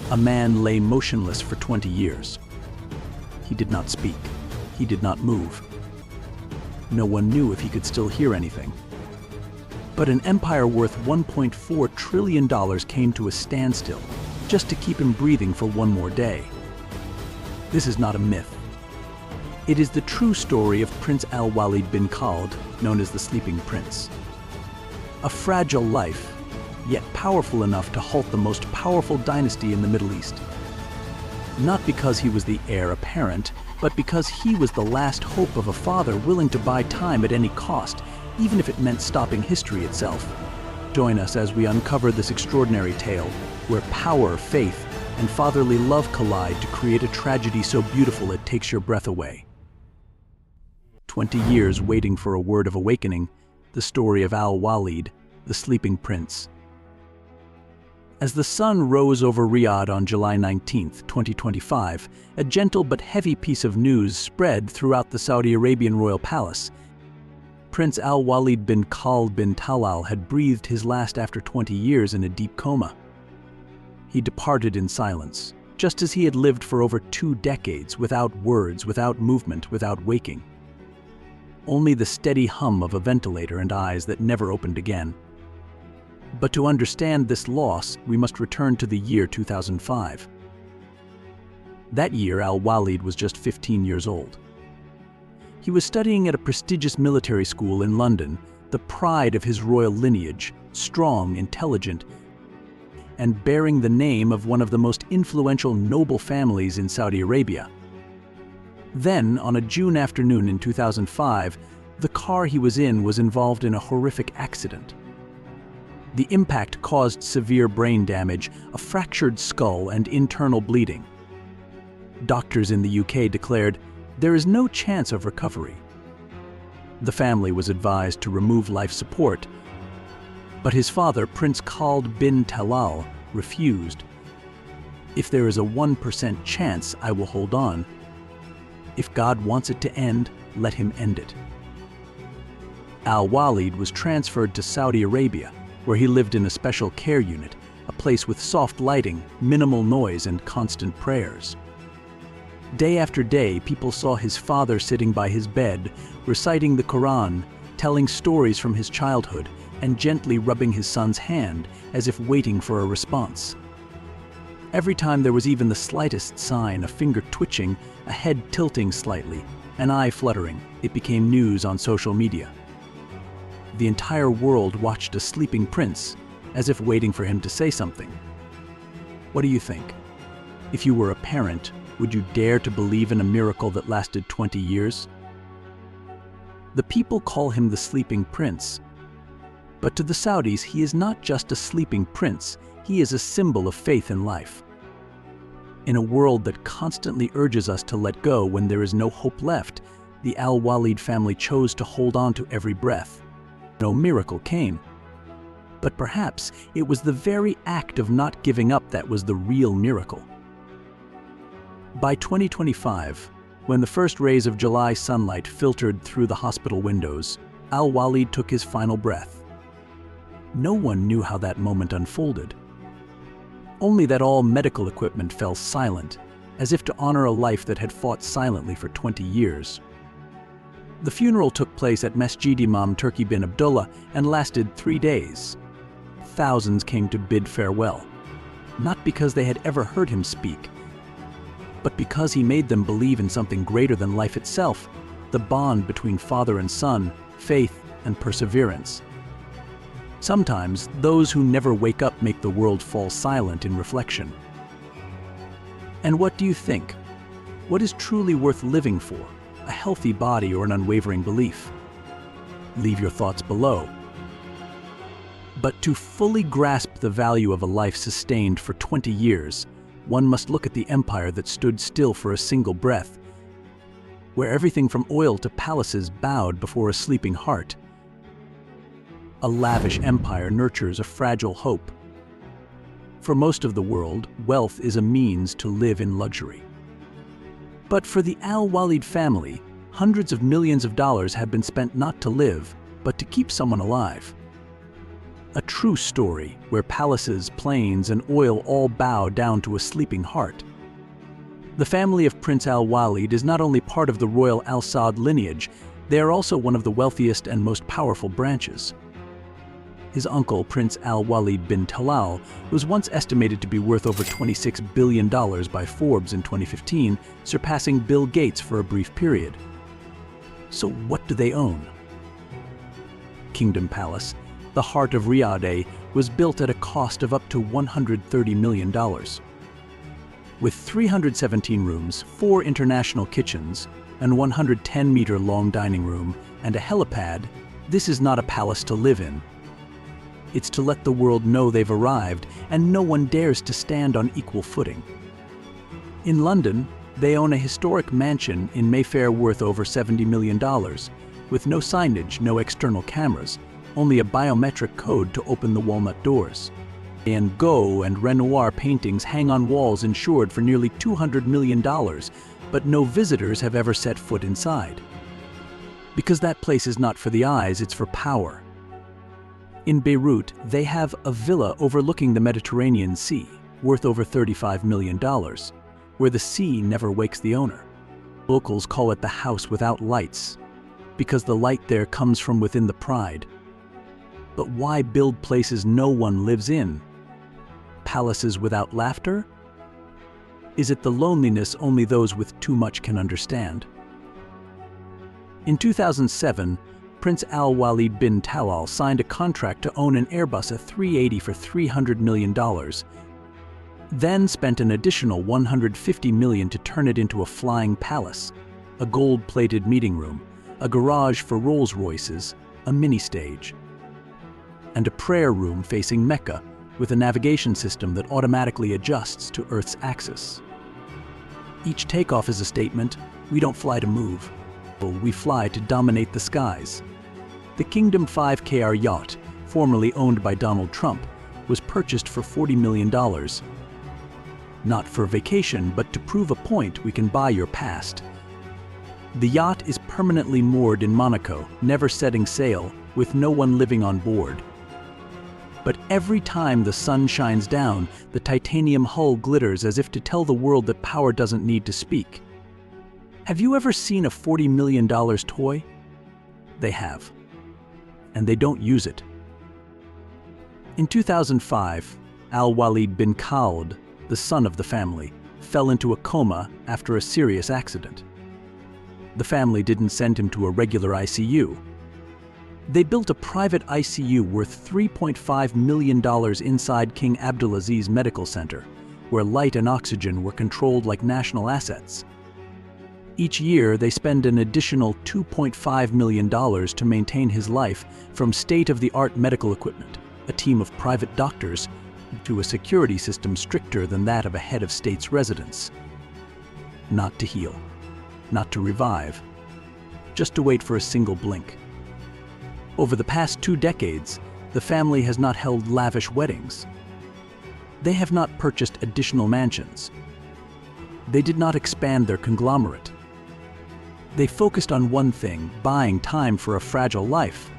A man lay motionless for 20 years. He did not speak. He did not move. No one knew if he could still hear anything. But an empire worth $1.4 trillion came to a standstill just to keep him breathing for one more day. This is not a myth. It is the true story of Prince Al-Walid bin Khalid, known as the Sleeping Prince. A fragile life, yet powerful enough to halt the most powerful dynasty in the Middle East. Not because he was the heir apparent, but because he was the last hope of a father willing to buy time at any cost, even if it meant stopping history itself. Join us as we uncover this extraordinary tale, where power, faith, and fatherly love collide to create a tragedy so beautiful it takes your breath away. 20 years waiting for a word of awakening, the story of Al-Walid, the Sleeping Prince. As the sun rose over Riyadh on July 19, 2025, a gentle but heavy piece of news spread throughout the Saudi Arabian royal palace. Prince Al-Walid bin Khalid bin Talal had breathed his last after 20 years in a deep coma. He departed in silence, just as he had lived for over 2 decades, without words, without movement, without waking. Only the steady hum of a ventilator and eyes that never opened again. But to understand this loss, we must return to the year 2005. That year, Al-Walid was just 15 years old. He was studying at a prestigious military school in London, the pride of his royal lineage, strong, intelligent, and bearing the name of one of the most influential noble families in Saudi Arabia. Then, on a June afternoon in 2005, the car he was in was involved in a horrific accident. The impact caused severe brain damage, a fractured skull, and internal bleeding. Doctors in the UK declared, "There is no chance of recovery." The family was advised to remove life support, but his father, Prince Khalid bin Talal, refused. "If there is a 1% chance, I will hold on. If God wants it to end, let him end it." Al-Walid was transferred to Saudi Arabia, where he lived in a special care unit, a place with soft lighting, minimal noise, and constant prayers. Day after day, people saw his father sitting by his bed, reciting the Quran, telling stories from his childhood, and gently rubbing his son's hand as if waiting for a response. Every time there was even the slightest sign, a finger twitching, a head tilting slightly, an eye fluttering, it became news on social media. The entire world watched a sleeping prince, as if waiting for him to say something. What do you think? If you were a parent, would you dare to believe in a miracle that lasted 20 years? The people call him the Sleeping Prince. But to the Saudis, he is not just a sleeping prince, he is a symbol of faith in life. In a world that constantly urges us to let go when there is no hope left, the Al-Walid family chose to hold on to every breath. No miracle came. But perhaps it was the very act of not giving up that was the real miracle. By 2025, when the first rays of July sunlight filtered through the hospital windows, Al-Walid took his final breath. No one knew how that moment unfolded. Only that all medical equipment fell silent, as if to honor a life that had fought silently for 20 years. The funeral took place at Masjid Imam Turki bin Abdullah and lasted 3 days. Thousands came to bid farewell, not because they had ever heard him speak, but because he made them believe in something greater than life itself, the bond between father and son, faith and perseverance. Sometimes, those who never wake up make the world fall silent in reflection. And what do you think? What is truly worth living for? A healthy body or an unwavering belief? Leave your thoughts below. But to fully grasp the value of a life sustained for 20 years, one must look at the empire that stood still for a single breath, where everything from oil to palaces bowed before a sleeping heart. A lavish empire nurtures a fragile hope. For most of the world, wealth is a means to live in luxury. But for the Al-Walid family, hundreds of millions of dollars have been spent not to live, but to keep someone alive. A true story where palaces, plains, and oil all bow down to a sleeping heart. The family of Prince Al Walid is not only part of the royal Al Saud lineage, they are also one of the wealthiest and most powerful branches. His uncle, Prince Al Walid bin Talal, was once estimated to be worth over $26 billion by Forbes in 2015, surpassing Bill Gates for a brief period. So what do they own? Kingdom Palace, the heart of Riyadh, was built at a cost of up to $130 million. With 317 rooms, 4 international kitchens, and 110-meter-long dining room, and a helipad, this is not a palace to live in. It's to let the world know they've arrived, and no one dares to stand on equal footing. In London, they own a historic mansion in Mayfair worth over $70 million, with no signage, no external cameras, only a biometric code to open the walnut doors. And Gogh and Renoir paintings hang on walls insured for nearly $200 million, but no visitors have ever set foot inside. Because that place is not for the eyes, it's for power. In Beirut, they have a villa overlooking the Mediterranean Sea, worth over $35 million, where the sea never wakes the owner. Locals call it the house without lights, because the light there comes from within the pride. But why build places no one lives in? Palaces without laughter? Is it the loneliness only those with too much can understand? In 2007, Prince Al Walid bin Talal signed a contract to own an Airbus A380 for $300 million, then spent an additional $150 million to turn it into a flying palace, a gold-plated meeting room, a garage for Rolls-Royces, a mini-stage, and a prayer room facing Mecca with a navigation system that automatically adjusts to Earth's axis. Each takeoff is a statement: we don't fly to move, we fly to dominate the skies. The Kingdom 5KR yacht, formerly owned by Donald Trump, was purchased for $40 million. Not for vacation, but to prove a point: we can buy your past. The yacht is permanently moored in Monaco, never setting sail, with no one living on board. But every time the sun shines down, the titanium hull glitters as if to tell the world that power doesn't need to speak. Have you ever seen a $40 million toy? They have. And they don't use it. In 2005, Al Walid bin Saud, the son of the family, fell into a coma after a serious accident. The family didn't send him to a regular ICU. They built a private ICU worth $3.5 million inside King Abdulaziz Medical Center, where light and oxygen were controlled like national assets. Each year, they spend an additional $2.5 million to maintain his life, from state-of-the-art medical equipment, a team of private doctors, to a security system stricter than that of a head of state's residence. Not to heal, not to revive, just to wait for a single blink. Over the past 2 decades, the family has not held lavish weddings. They have not purchased additional mansions. They did not expand their conglomerate. They focused on one thing: buying time for a fragile life.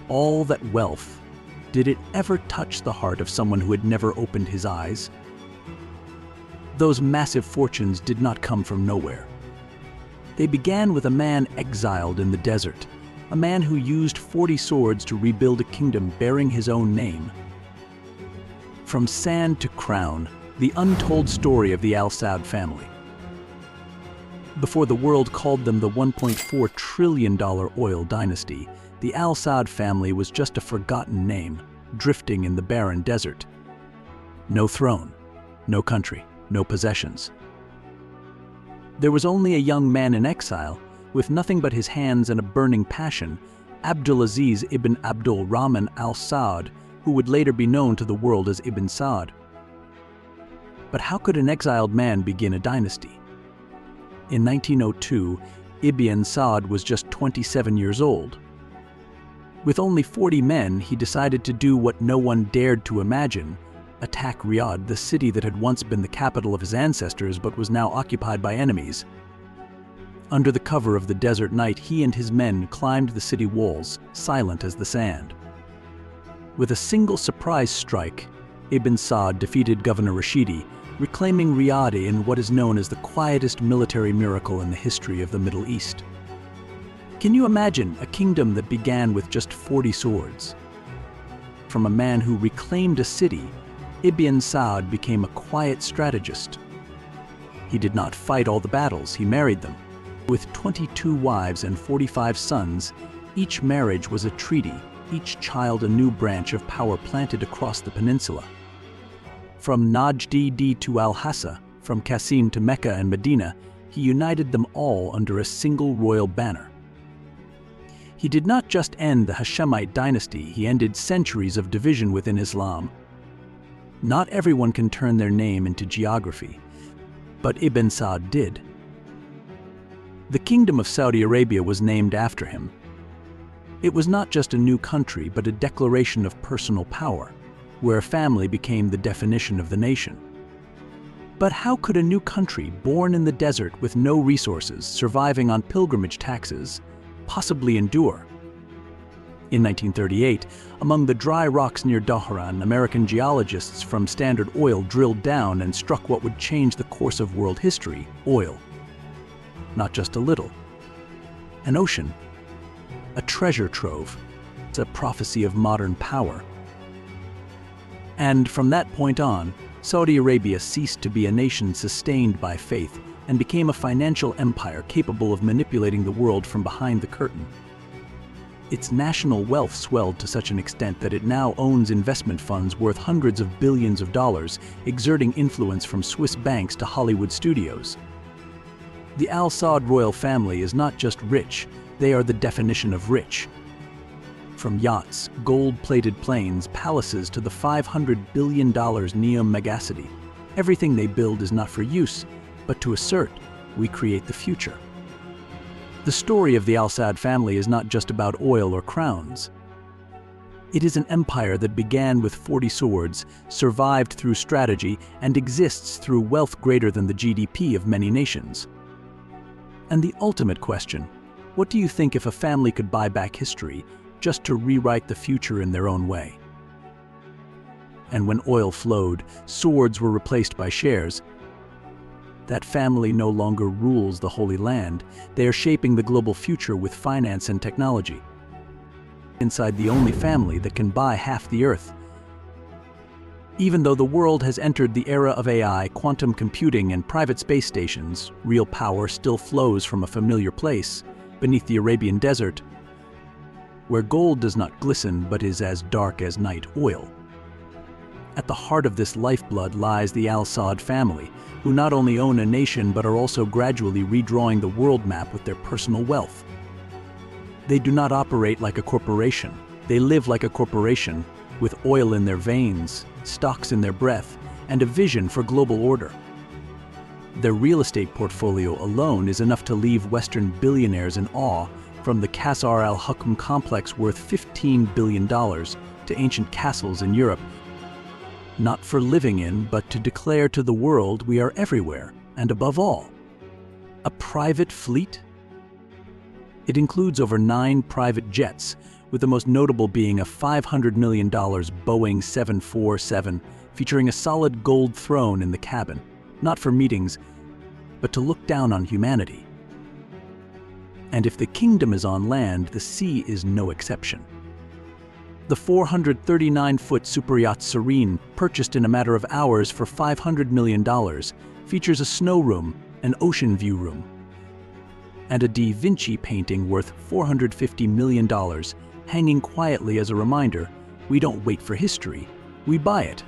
All that wealth, did it ever touch the heart of someone who had never opened his eyes? Those massive fortunes did not come from nowhere. They began with a man exiled in the desert, a man who used 40 swords to rebuild a kingdom bearing his own name. From sand to crown, the untold story of the Al Saud family. Before the world called them the $1.4 trillion oil dynasty, the Al Saud family was just a forgotten name, drifting in the barren desert. No throne, no country, no possessions. There was only a young man in exile, with nothing but his hands and a burning passion, Abdulaziz ibn Abdul Rahman Al Saud, who would later be known to the world as Ibn Saud. But how could an exiled man begin a dynasty? In 1902, Ibn Saud was just 27 years old. With only 40 men, he decided to do what no one dared to imagine: attack Riyadh, the city that had once been the capital of his ancestors but was now occupied by enemies. Under the cover of the desert night, he and his men climbed the city walls, silent as the sand. With a single surprise strike, Ibn Saud defeated Governor Rashidi, reclaiming Riyadh in what is known as the quietest military miracle in the history of the Middle East. Can you imagine a kingdom that began with just 40 swords? From a man who reclaimed a city, Ibn Saud became a quiet strategist. He did not fight all the battles, he married them. With 22 wives and 45 sons, each marriage was a treaty, each child a new branch of power planted across the peninsula. From Najd to Al-Hassa, from Qasim to Mecca and Medina, he united them all under a single royal banner. He did not just end the Hashemite dynasty, he ended centuries of division within Islam. Not everyone can turn their name into geography, but Ibn Saud did. The Kingdom of Saudi Arabia was named after him. It was not just a new country, but a declaration of personal power, where a family became the definition of the nation. But how could a new country, born in the desert with no resources, surviving on pilgrimage taxes, possibly endure? In 1938, among the dry rocks near Dhahran, American geologists from Standard Oil drilled down and struck what would change the course of world history: oil. Not just a little. An ocean. A treasure trove. It's a prophecy of modern power. And from that point on, Saudi Arabia ceased to be a nation sustained by faith and became a financial empire capable of manipulating the world from behind the curtain. Its national wealth swelled to such an extent that it now owns investment funds worth hundreds of billions of dollars, exerting influence from Swiss banks to Hollywood studios. The Al Saud royal family is not just rich, they are the definition of rich. From yachts, gold-plated planes, palaces to the $500 billion NEOM megacity, everything they build is not for use, but to assert, we create the future. The story of the Al Saud family is not just about oil or crowns. It is an empire that began with 40 swords, survived through strategy, and exists through wealth greater than the GDP of many nations. And the ultimate question, what do you think if a family could buy back history just to rewrite the future in their own way? And when oil flowed, swords were replaced by shares. That family no longer rules the Holy Land. They are shaping the global future with finance and technology. Inside the only family that can buy half the earth. Even though the world has entered the era of AI, quantum computing, and private space stations, real power still flows from a familiar place, beneath the Arabian desert, where gold does not glisten but is as dark as night oil. At the heart of this lifeblood lies the Al Saud family, who not only own a nation but are also gradually redrawing the world map with their personal wealth. They do not operate like a corporation. They live like a corporation, with oil in their veins, stocks in their breath, and a vision for global order. Their real estate portfolio alone is enough to leave Western billionaires in awe, from the Qasr Al Hukm complex worth $15 billion to ancient castles in Europe. Not for living in, but to declare to the world we are everywhere, and above all, a private fleet? It includes over 9 private jets, with the most notable being a $500 million Boeing 747, featuring a solid gold throne in the cabin, not for meetings, but to look down on humanity. And if the kingdom is on land, the sea is no exception. The 439-foot superyacht Serene, purchased in a matter of hours for $500 million, features a snow room, an ocean view room, and a Da Vinci painting worth $450 million, hanging quietly as a reminder, we don't wait for history, we buy it.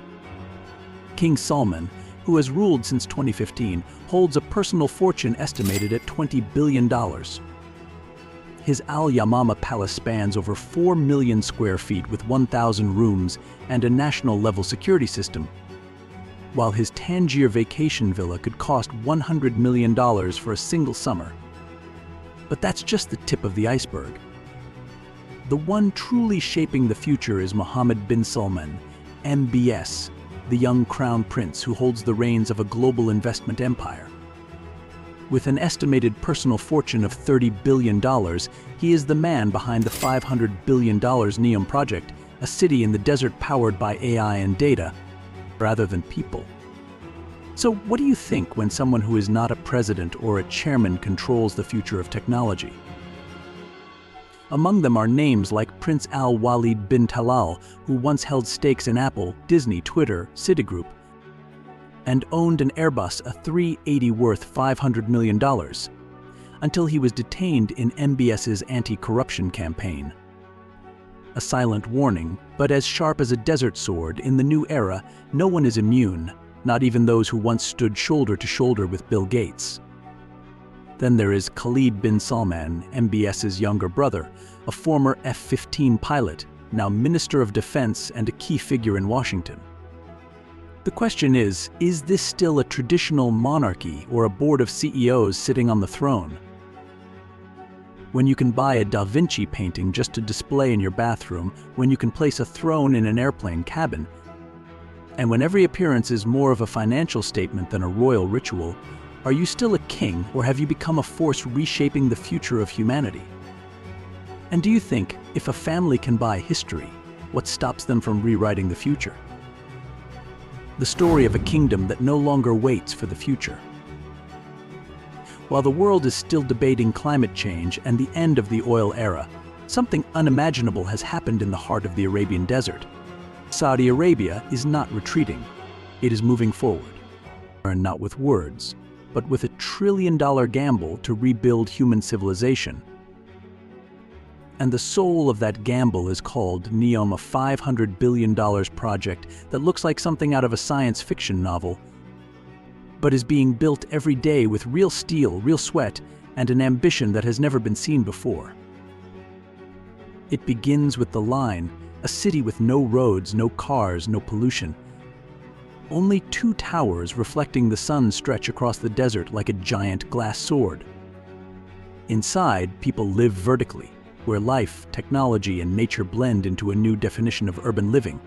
King Salman, who has ruled since 2015, holds a personal fortune estimated at $20 billion. His Al Yamama palace spans over 4 million square feet with 1,000 rooms and a national-level security system, while his Tangier vacation villa could cost $100 million for a single summer. But that's just the tip of the iceberg. The one truly shaping the future is Mohammed bin Salman, MBS, the young crown prince who holds the reins of a global investment empire. With an estimated personal fortune of $30 billion, he is the man behind the $500 billion NEOM project a city in the desert powered by AI and data, rather than people. So what do you think when someone who is not a president or a chairman controls the future of technology? Among them are names like Prince Al-Walid bin Talal, who once held stakes in Apple, Disney, Twitter, Citigroup, and owned an Airbus A380 worth $500 million, until he was detained in MBS's anti-corruption campaign. A silent warning, but as sharp as a desert sword, in the new era, no one is immune, not even those who once stood shoulder to shoulder with Bill Gates. Then there is Khalid bin Salman, MBS's younger brother, a former F-15 pilot, now Minister of Defense and a key figure in Washington. The question is this still a traditional monarchy or a board of CEOs sitting on the throne? When you can buy a Da Vinci painting just to display in your bathroom, when you can place a throne in an airplane cabin, and when every appearance is more of a financial statement than a royal ritual, are you still a king, or have you become a force reshaping the future of humanity? And do you think, if a family can buy history, what stops them from rewriting the future? The story of a kingdom that no longer waits for the future. While the world is still debating climate change and the end of the oil era, something unimaginable has happened in the heart of the Arabian desert. Saudi Arabia is not retreating. It is moving forward. And not with words, but with a $1 trillion gamble to rebuild human civilization. And the soul of that gamble is called NEOM, a $500 billion project that looks like something out of a science fiction novel, but is being built every day with real steel, real sweat, and an ambition that has never been seen before. It begins with the line, a city with no roads, no cars, no pollution. Only 2 towers reflecting the sun stretch across the desert like a giant glass sword. Inside, people live vertically, where life, technology, and nature blend into a new definition of urban living.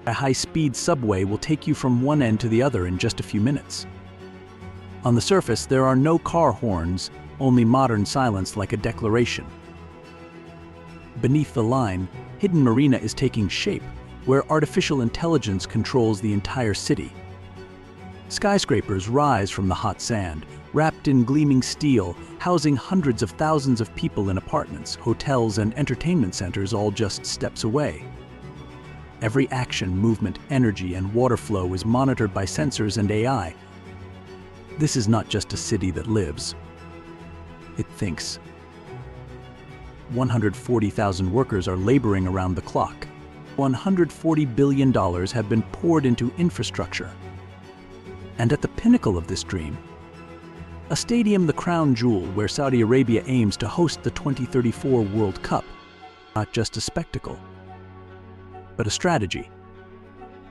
A high-speed subway will take you from one end to the other in just a few minutes. On the surface, there are no car horns, only modern silence like a declaration. Beneath the line, hidden marina is taking shape, where artificial intelligence controls the entire city. Skyscrapers rise from the hot sand, wrapped in gleaming steel, housing hundreds of thousands of people in apartments, hotels, and entertainment centers all just steps away. Every action, movement, energy, and water flow is monitored by sensors and AI. This is not just a city that lives. It thinks. 140,000 workers are laboring around the clock. $140 billion have been poured into infrastructure. And at the pinnacle of this dream, a stadium, the crown jewel, where Saudi Arabia aims to host the 2034 World Cup. Not just a spectacle, but a strategy.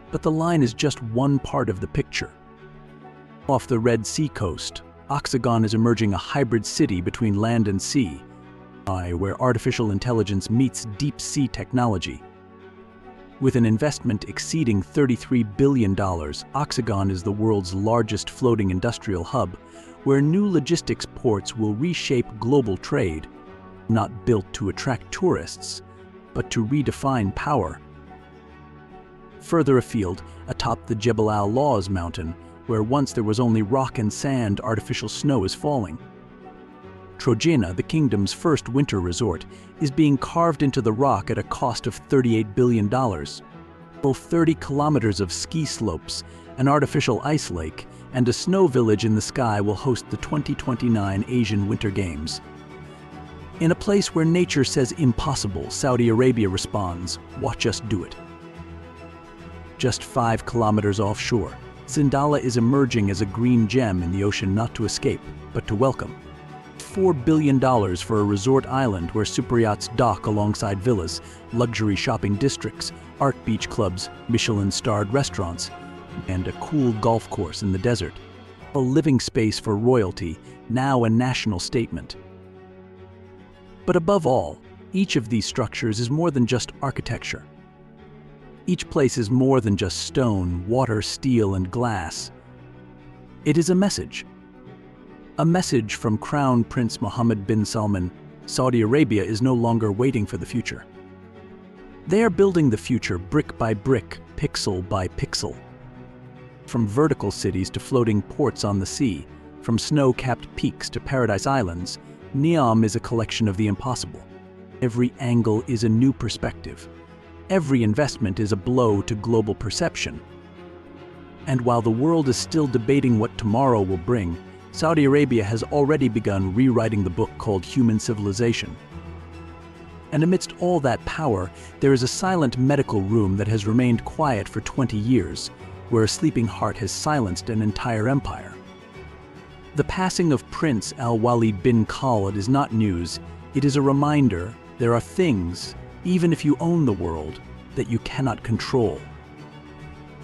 But the line is just one part of the picture. Off the Red Sea coast, Oxagon is emerging, a hybrid city between land and sea, where artificial intelligence meets deep-sea technology. With an investment exceeding $33 billion, Oxagon is the world's largest floating industrial hub, where new logistics ports will reshape global trade, not built to attract tourists, but to redefine power. Further afield, atop the Jebel Al-Lawz mountain, where once there was only rock and sand, artificial snow is falling. Trojena, the kingdom's first winter resort, is being carved into the rock at a cost of $38 billion. 30 kilometers of ski slopes, an artificial ice lake, and a snow village in the sky will host the 2029 Asian Winter Games. In a place where nature says impossible, Saudi Arabia responds, "Watch us do it." Just 5 kilometers offshore, Sindala is emerging as a green gem in the ocean, not to escape, but to welcome. $4 billion for a resort island where superyachts dock alongside villas, luxury shopping districts, art beach clubs, Michelin-starred restaurants, and a cool golf course in the desert. A living space for royalty, now a national statement. But above all, each of these structures is more than just architecture. Each place is more than just stone, water, steel, and glass. It is a message. A message from Crown Prince Mohammed bin Salman: Saudi Arabia is no longer waiting for the future. They are building the future brick by brick, pixel by pixel. From vertical cities to floating ports on the sea, from snow-capped peaks to paradise islands, NEOM is a collection of the impossible. Every angle is a new perspective. Every investment is a blow to global perception. And while the world is still debating what tomorrow will bring, Saudi Arabia has already begun rewriting the book called Human Civilization. And amidst all that power, there is a silent medical room that has remained quiet for 20 years, where a sleeping heart has silenced an entire empire. The passing of Prince Al-Walid bin Khalid is not news. It is a reminder there are things, even if you own the world, that you cannot control.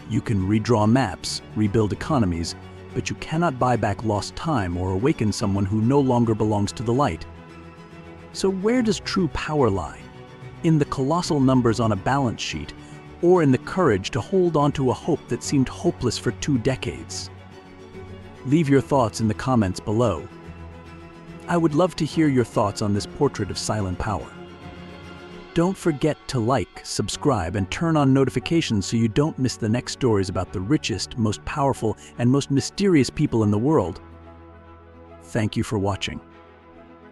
You can redraw maps, rebuild economies, but you cannot buy back lost time or awaken someone who no longer belongs to the light. So where does true power lie? In the colossal numbers on a balance sheet, or in the courage to hold on to a hope that seemed hopeless for 2 decades? Leave your thoughts in the comments below. I would love to hear your thoughts on this portrait of silent power. Don't forget to like, subscribe, and turn on notifications so you don't miss the next stories about the richest, most powerful, and most mysterious people in the world. Thank you for watching.